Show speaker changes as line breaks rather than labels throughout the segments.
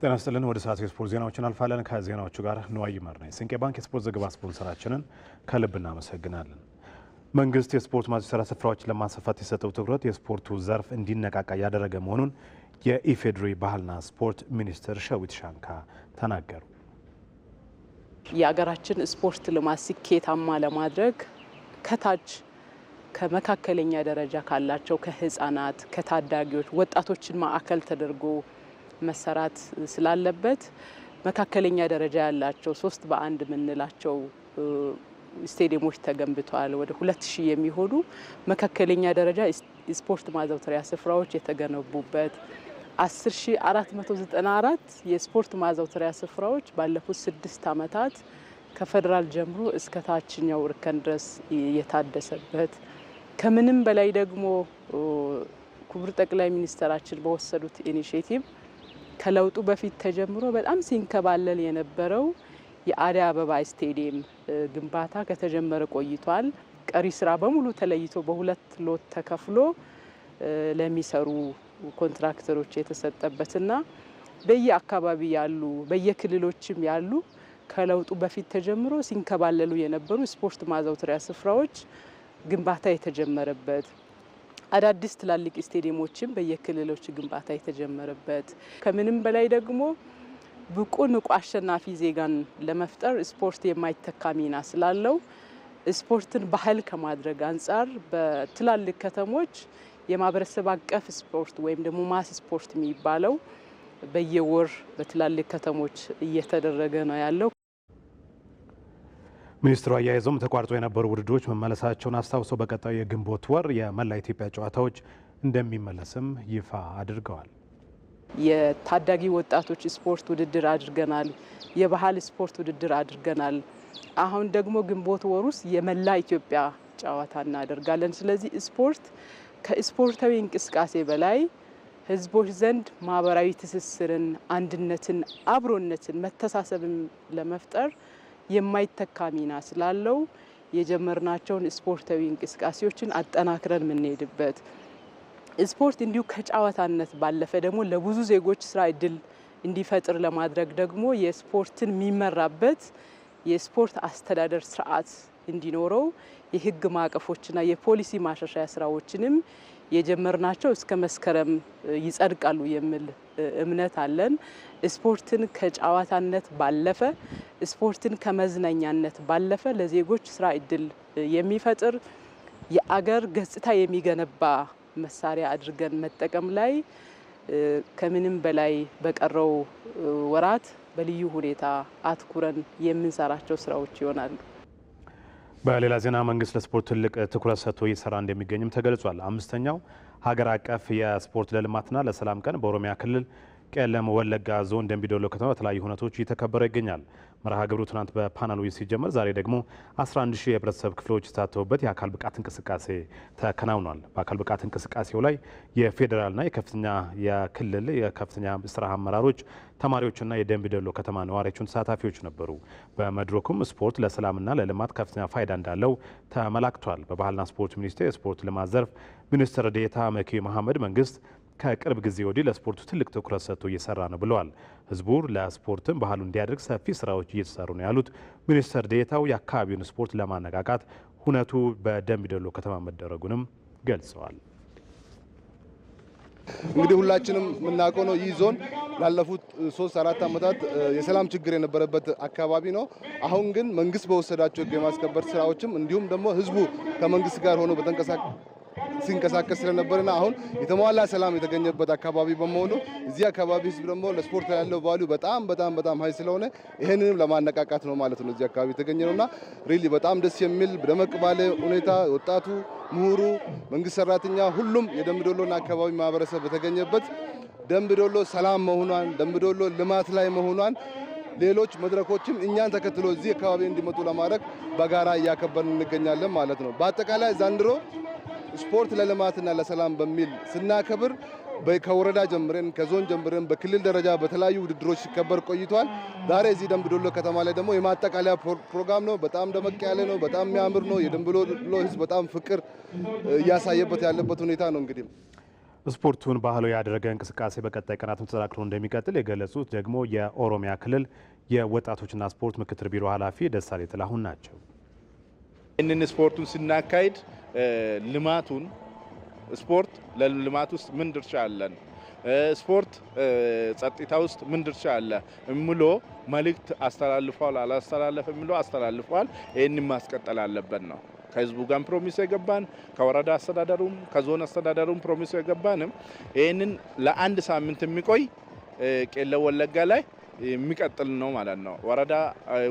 ጤና ይስጥልን። ወደ ሰዓቱ የስፖርት ዜናዎችን አልፋለን። ከዜናዎቹ ጋር ነዋይ ይመር ነኝ። ስንቄ ባንክ የስፖርት ዘገባ ስፖንሰራችንን ከልብ እናመሰግናለን። መንግስት የስፖርት ማዘውተሪያ ስፍራዎችን ለማስፋት የሰጠው ትኩረት የስፖርቱ ዘርፍ እንዲነቃቃ ያደረገ መሆኑን የኢፌዴሪ ባህልና ስፖርት ሚኒስትር ሸዊት ሻንካ ተናገሩ።
የሀገራችን ስፖርት ልማት ስኬታማ ለማድረግ ከታች ከመካከለኛ ደረጃ ካላቸው ከህፃናት፣ ከታዳጊዎች፣ ወጣቶችን ማዕከል ተደርጎ መሰራት ስላለበት መካከለኛ ደረጃ ያላቸው 3 በ1 የምንላቸው ስቴዲየሞች ተገንብተዋል። ወደ 2000 የሚሆኑ መካከለኛ ደረጃ ስፖርት ማዘውተሪያ ስፍራዎች የተገነቡበት 10494 የስፖርት ማዘውተሪያ ስፍራዎች ባለፉት 6 ዓመታት ከፌደራል ጀምሮ እስከ ታችኛው እርከን ድረስ የታደሰበት ከምንም በላይ ደግሞ ክቡር ጠቅላይ ሚኒስትራችን በወሰዱት ኢኒሼቲቭ ከለውጡ በፊት ተጀምሮ በጣም ሲንከባለል የነበረው የአዲስ አበባ ስቴዲየም ግንባታ ከተጀመረ ቆይቷል። ቀሪ ስራ በሙሉ ተለይቶ በሁለት ሎት ተከፍሎ ለሚሰሩ ኮንትራክተሮች የተሰጠበትና በየአካባቢ ያሉ በየክልሎችም ያሉ ከለውጡ በፊት ተጀምሮ ሲንከባለሉ የነበሩ ስፖርት ማዘውተሪያ ስፍራዎች ግንባታ የተጀመረበት አዳዲስ ትላልቅ ስቴዲየሞችም በየክልሎች ግንባታ የተጀመረበት ከምንም በላይ ደግሞ ብቁ ንቁ አሸናፊ ዜጋን ለመፍጠር ስፖርት የማይተካ ሚና ስላለው ስፖርትን ባህል ከማድረግ አንጻር በትላልቅ ከተሞች የማህበረሰብ አቀፍ ስፖርት ወይም ደግሞ ማስ ስፖርት የሚባለው በየወር በትላልቅ ከተሞች እየተደረገ ነው ያለው።
ሚኒስትሩ አያይዘውም ተቋርጦ የነበሩ ውድድሮች መመለሳቸውን አስታውሰው በቀጣዩ የግንቦት ወር የመላ ኢትዮጵያ ጨዋታዎች እንደሚመለስም ይፋ አድርገዋል።
የታዳጊ ወጣቶች ስፖርት ውድድር አድርገናል። የባህል ስፖርት ውድድር አድርገናል። አሁን ደግሞ ግንቦት ወር ውስጥ የመላ ኢትዮጵያ ጨዋታ እናደርጋለን። ስለዚህ ስፖርት ከስፖርታዊ እንቅስቃሴ በላይ ህዝቦች ዘንድ ማህበራዊ ትስስርን፣ አንድነትን፣ አብሮነትን፣ መተሳሰብን ለመፍጠር የማይተካ ሚና ስላለው የጀመርናቸውን ስፖርታዊ እንቅስቃሴዎችን አጠናክረን የምንሄድበት ስፖርት እንዲሁ ከጨዋታነት ባለፈ ደግሞ ለብዙ ዜጎች ስራ እድል እንዲፈጥር ለማድረግ ደግሞ የስፖርትን የሚመራበት የስፖርት አስተዳደር ስርዓት እንዲኖረው የህግ ማዕቀፎችና የፖሊሲ ማሻሻያ ስራዎችንም የጀመርናቸው እስከ መስከረም ይጸድቃሉ የሚል እምነት አለን። ስፖርትን ከጨዋታነት ባለፈ ስፖርትን ከመዝናኛነት ባለፈ ለዜጎች ስራ እድል የሚፈጥር የአገር ገጽታ የሚገነባ መሳሪያ አድርገን መጠቀም ላይ ከምንም በላይ በቀረው ወራት በልዩ ሁኔታ አትኩረን የምንሰራቸው ስራዎች ይሆናሉ።
በሌላ ዜና መንግስት ለስፖርት ትልቅ ትኩረት ሰጥቶ እየሰራ እንደሚገኝም ተገልጿል። 5ኛው ሀገር አቀፍ የስፖርት ለልማትና ለሰላም ቀን በኦሮሚያ ክልል ቄለም ወለጋ ዞን ደንቢ ዶሎ ከተማ በተለያዩ ሁነቶች እየተከበረ ይገኛል። መርሃ ግብሩ ትናንት በፓናል ውይይት ሲጀመር ዛሬ ደግሞ 11000 የህብረተሰብ ክፍሎች የተሳተፉበት የአካል ብቃት እንቅስቃሴ ተከናውኗል። በአካል ብቃት እንቅስቃሴው ላይ የፌዴራልና የከፍተኛ የክልል የከፍተኛ ስራ አመራሮች፣ ተማሪዎችና የደንቢ ዶሎ ከተማ ነዋሪዎችን ተሳታፊዎች ነበሩ። በመድረኩም ስፖርት ለሰላምና ለልማት ከፍተኛ ፋይዳ እንዳለው ተመላክቷል። በባህልና ስፖርት ሚኒስቴር የስፖርት ልማት ዘርፍ ሚኒስትር ዴኤታ መኪ መሐመድ መንግስት ከቅርብ ጊዜ ወዲህ ለስፖርቱ ትልቅ ትኩረት ሰጥቶ እየሰራ ነው ብለዋል። ህዝቡ ለስፖርትም ባህሉ እንዲያደርግ ሰፊ ስራዎች እየተሰሩ ነው ያሉት ሚኒስትር ዴኤታው የአካባቢውን ስፖርት ለማነቃቃት ሁነቱ በደንቢ ዶሎ ከተማ መደረጉንም ገልጸዋል።
እንግዲህ ሁላችንም የምናውቀው ነው። ይህ ዞን ላለፉት 3-4 ዓመታት የሰላም ችግር የነበረበት አካባቢ ነው። አሁን ግን መንግስት በወሰዳቸው ህግ የማስከበር ስራዎችም እንዲሁም ደግሞ ህዝቡ ከመንግስት ጋር ሆኖ ሲንቀሳቀስ ስለነበርና አሁን የተሟላ ሰላም የተገኘበት አካባቢ በመሆኑ እዚህ አካባቢ ህዝብ ደግሞ ለስፖርት ያለው ቫልዩ በጣም ሀይ ስለሆነ ይሄንንም ለማነቃቃት ነው ማለት ነው እዚህ አካባቢ የተገኘ ነውና ሪሊ በጣም ደስ የሚል ደመቅ ባለ ሁኔታ ወጣቱ፣ ምሁሩ፣ መንግስት ሰራተኛ ሁሉም የደንቢ ዶሎና አካባቢ ማህበረሰብ በተገኘበት ደንቢ ዶሎ ሰላም መሆኗን ደንቢ ዶሎ ልማት ላይ መሆኗን ሌሎች መድረኮችም እኛን ተከትሎ እዚህ አካባቢ እንዲመጡ ለማድረግ በጋራ እያከበርን እንገኛለን ማለት ነው። በአጠቃላይ ዘንድሮ ስፖርት ለልማትና ለሰላም በሚል ስናከብር ከወረዳ ጀምረን ከዞን ጀምረን በክልል ደረጃ በተለያዩ ውድድሮች ሲከበር ቆይቷል። ዛሬ እዚህ ደንቢ ዶሎ ከተማ ላይ ደግሞ የማጠቃለያ ፕሮግራም ነው። በጣም ደመቅ ያለ ነው። በጣም የሚያምር ነው። የደንቢ ዶሎ ህዝብ በጣም ፍቅር እያሳየበት ያለበት ሁኔታ ነው። እንግዲህ
ስፖርቱን ባህላዊ ያደረገ እንቅስቃሴ በቀጣይ ቀናትም ተጠናክሮ እንደሚቀጥል የገለጹት ደግሞ የኦሮሚያ ክልል የወጣቶችና ስፖርት ምክትል ቢሮ ኃላፊ ደሳሌ ጥላሁን ናቸው።
ይህንን ስፖርቱን ስናካሂድ ልማቱን ስፖርት ለልማት ውስጥ ምን ድርሻ አለን፣ ስፖርት ጸጥታ ውስጥ ምን ድርሻ አለ እምሎ መልእክት አስተላልፏል አላስተላለፈ እምሎ አስተላልፏል። ይህንን ማስቀጠል አለበት ነው። ከህዝቡ ጋር ፕሮሚስ የገባን ከወረዳ አስተዳደሩም ከዞን አስተዳደሩም ፕሮሚስ የገባንም ይህንን ለአንድ ሳምንት የሚቆይ ቄለም ወለጋ ላይ የሚቀጥል ነው ማለት ነው። ወረዳ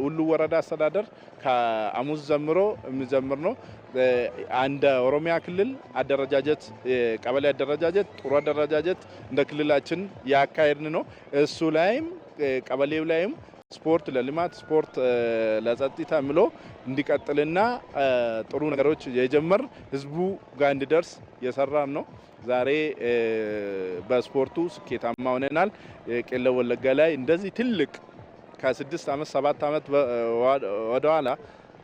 ሁሉ ወረዳ አስተዳደር ከአሙዝ ጀምሮ የሚጀምር ነው። አንደ ኦሮሚያ ክልል አደረጃጀት ቀበሌ አደረጃጀት ጥሩ አደረጃጀት እንደ ክልላችን ያካሄድን ነው። እሱ ላይም ቀበሌው ላይም ስፖርት ለልማት ስፖርት ለጸጥታ ምሎ እንዲቀጥልና ጥሩ ነገሮች የጀመር ህዝቡ ጋር እንዲደርስ የሰራን ነው። ዛሬ በስፖርቱ ስኬታማ ሆነናል። ቄለም ወለጋ ላይ እንደዚህ ትልቅ ከ6 ዓመት 7 ዓመት ወደኋላ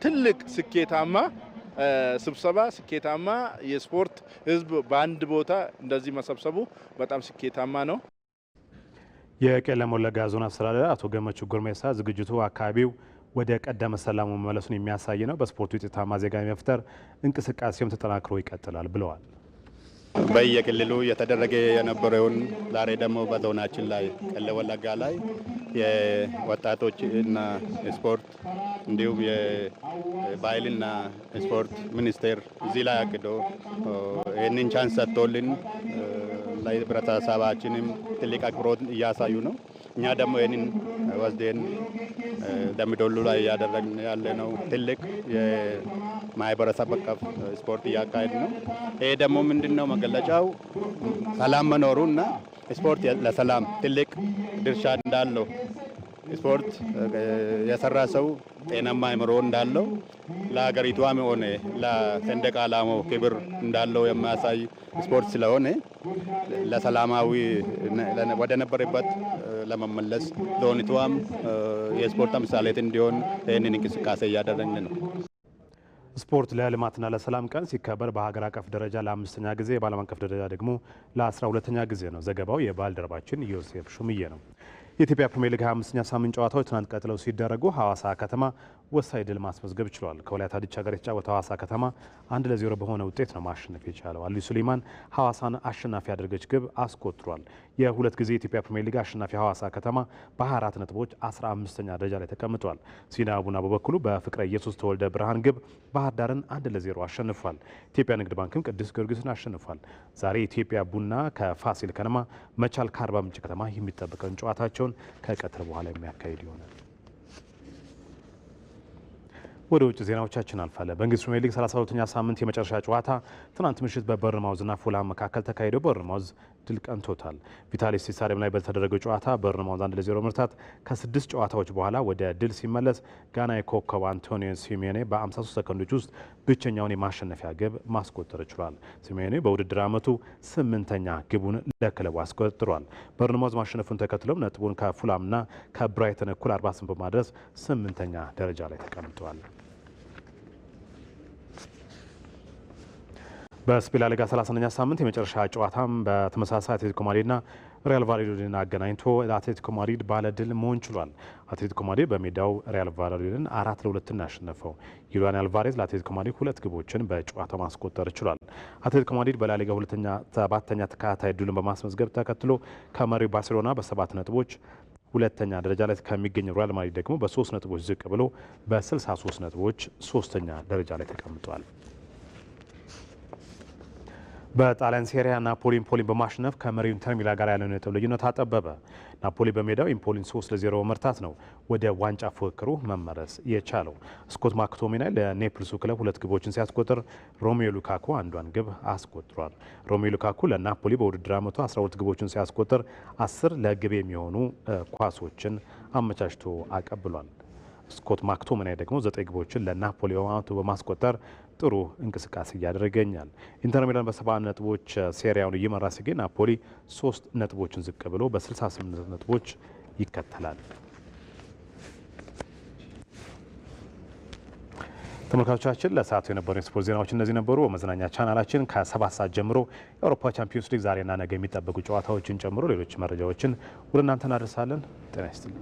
ትልቅ ስኬታማ ስብሰባ ስኬታማ የስፖርት ህዝብ በአንድ ቦታ እንደዚህ መሰብሰቡ በጣም ስኬታማ ነው።
የቄለም ወለጋ ዞን አስተዳዳሪ አቶ ገመቹ ጉርሜሳ ዝግጅቱ አካባቢው ወደ ቀደመ ሰላሙ መመለሱን የሚያሳይ ነው፣ በስፖርቱ ውጤታማ ዜጋ የመፍጠር እንቅስቃሴውም ተጠናክሮ ይቀጥላል ብለዋል።
በየክልሉ የተደረገ የነበረውን ዛሬ ደግሞ በዞናችን ላይ ቄለም ወለጋ ላይ የወጣቶች እና ስፖርት እንዲሁም የባህልና ስፖርት ሚኒስቴር እዚህ ላይ አቅዶ ይህንን ቻንስ ሰጥቶልን ለህብረተሰባችንም ትልቅ አክብሮት እያሳዩ ነው። እኛ ደግሞ ይህንን ወስደን ደምቢዶሎ ላይ እያደረግን ያለ ነው። ትልቅ የማህበረሰብ አቀፍ ስፖርት እያካሄድ ነው። ይሄ ደግሞ ምንድን ነው መገለጫው ሰላም መኖሩና ስፖርት ለሰላም ትልቅ ድርሻ እንዳለው ስፖርት የሰራ ሰው ጤናማ አእምሮ እንዳለው ለሀገሪቷም ሆነ ለሰንደቅ ዓላማው ክብር እንዳለው የሚያሳይ ስፖርት ስለሆነ ለሰላማዊ ወደ ነበረበት ለመመለስ ዞኒቷም የስፖርት ምሳሌት እንዲሆን ይህንን እንቅስቃሴ እያደረግን ነው።
ስፖርት ለልማትና ለሰላም ቀን ሲከበር በሀገር አቀፍ ደረጃ ለ5ኛ ጊዜ በዓለም አቀፍ ደረጃ ደግሞ ለ12ኛ ጊዜ ነው። ዘገባው የባልደረባችን ዮሴፍ ሹምዬ ነው። የኢትዮጵያ ፕሪሚየር ሊግ 25ኛ ሳምንት ጨዋታዎች ትናንት ቀጥለው ሲደረጉ ሐዋሳ ከተማ ወሳኝ ድል ማስመዝገብ ችሏል። ከወላይታ ዲቻ ጋር የተጫወተው ሐዋሳ ከተማ 1-0 በሆነ ውጤት ነው ማሸነፍ የቻለው። አሊ ሱሌማን ሐዋሳን አሸናፊ ያደረገች ግብ አስቆጥሯል። የሁለት ጊዜ የኢትዮጵያ ፕሪሚየር ሊግ አሸናፊ ሐዋሳ ከተማ በ24 ነጥቦች 15ኛ ደረጃ ላይ ተቀምጧል። ሲና ቡና በበኩሉ በፍቅረ ኢየሱስ ተወልደ ብርሃን ግብ ባህር ዳርን 1-0 አሸንፏል። ኢትዮጵያ ንግድ ባንክም ቅዱስ ጊዮርጊስን አሸንፏል። ዛሬ ኢትዮጵያ ቡና ከፋሲል ከነማ፣ መቻል ከአርባ ምንጭ ከተማ የሚጠበቀውን ጨዋታቸውን ከቀትር በኋላ የሚያካሂድ ይሆናል። ወደ ውጭ ዜናዎቻችን አልፋለ። በእንግሊዝ ፕሪሚየር ሊግ 32ኛ ሳምንት የመጨረሻ ጨዋታ ትናንት ምሽት በበርንማውዝና ፉልሃም መካከል ተካሂደው በርንማውዝ ድል ቀንቶታል። ቪታሊቲ ስታዲየም ላይ በተደረገው ጨዋታ በርንማውዝ 1-0 መርታት ከ6 ጨዋታዎች በኋላ ወደ ድል ሲመለስ ጋናዊ ኮከብ አንቶኒዮ ሲሜዮኔ በ53 ሰከንዶች ውስጥ ብቸኛውን የማሸነፊያ ግብ ማስቆጠር ችሏል። ሲሜዮኔ በውድድር ዓመቱ 8ኛ ግቡን ለክለቡ አስቆጥሯል። በርንማውዝ ማሸነፉን ተከትሎም ነጥቡን ከፉልሃምና ከብራይተን እኩል 48 በማድረስ 8ኛ ደረጃ ላይ ተቀምጧል። በስፔን ላሊጋ 30ኛ ሳምንት የመጨረሻ ጨዋታም በተመሳሳይ አትሌቲኮ ማድሪድና ሪያል ቫላዶሊድን አገናኝቶ ለአትሌቲኮ ማድሪድ ባለድል መሆን ችሏል። አትሌቲኮ ማድሪድ በሜዳው ሪያል ቫላዶሊድን 4-2 አሸነፈው። ዩሊያን አልቫሬዝ ለአትሌቲኮ ማድሪድ 2 ግቦችን በጨዋታው ማስቆጠር ችሏል። አትሌቲኮ ማድሪድ በላሊጋ 7ኛ ተከታታይ ድሉን በማስመዝገብ ተከትሎ ከመሪው ባርሴሎና በ7 ነጥቦች ሁለተኛ ደረጃ ላይ ከሚገኘው ሪያል ማድሪድ ደግሞ በ3 ነጥቦች ዝቅ ብሎ በ63 ነጥቦች 3ኛ ደረጃ ላይ ተቀምጧል። በጣሊያን ሴሪያ ናፖሊ ኢምፖሊን በማሸነፍ ከመሪው ኢንተር ሚላን ጋር ያለውን ነጥብ ልዩነት አጠበበ። ናፖሊ በሜዳው ኢምፖሊን 3-0 በመርታት ነው ወደ ዋንጫ ፉክክሩ መመረስ የቻለው። ስኮት ማክቶሚናይ ለኔፕልሱ ክለብ 2 ግቦችን ሲያስቆጥር ሮሜዮ ሉካኩ አንዷን ግብ አስቆጥሯል። ሮሜዮ ሉካኩ ለናፖሊ በውድድር ዓመቱ 12 ግቦችን ሲያስቆጥር 10 ለግብ የሚሆኑ ኳሶችን አመቻችቶ አቀብሏል። ስኮት ማክቶሚናይ ደግሞ 9 ግቦችን ለናፖሊ በማስቆጠር ጥሩ እንቅስቃሴ እያደረገ ይገኛል። ኢንተር ሚላን በ70 ነጥቦች ሴሪያውን እየመራ ሲገኝ ናፖሊ 3 ነጥቦችን ዝቅ ብሎ በ68 ነጥቦች ይከተላል። ተመልካቾቻችን ለሰዓቱ የነበሩ የስፖርት ዜናዎች እነዚህ ነበሩ። በመዝናኛ ቻናላችን ከ7 ሰዓት ጀምሮ የአውሮፓ ቻምፒዮንስ ሊግ ዛሬና ነገ የሚጠበቁ ጨዋታዎችን ጨምሮ ሌሎች መረጃዎችን ወደ እናንተ እናደርሳለን። ጤና ይስጥልኝ።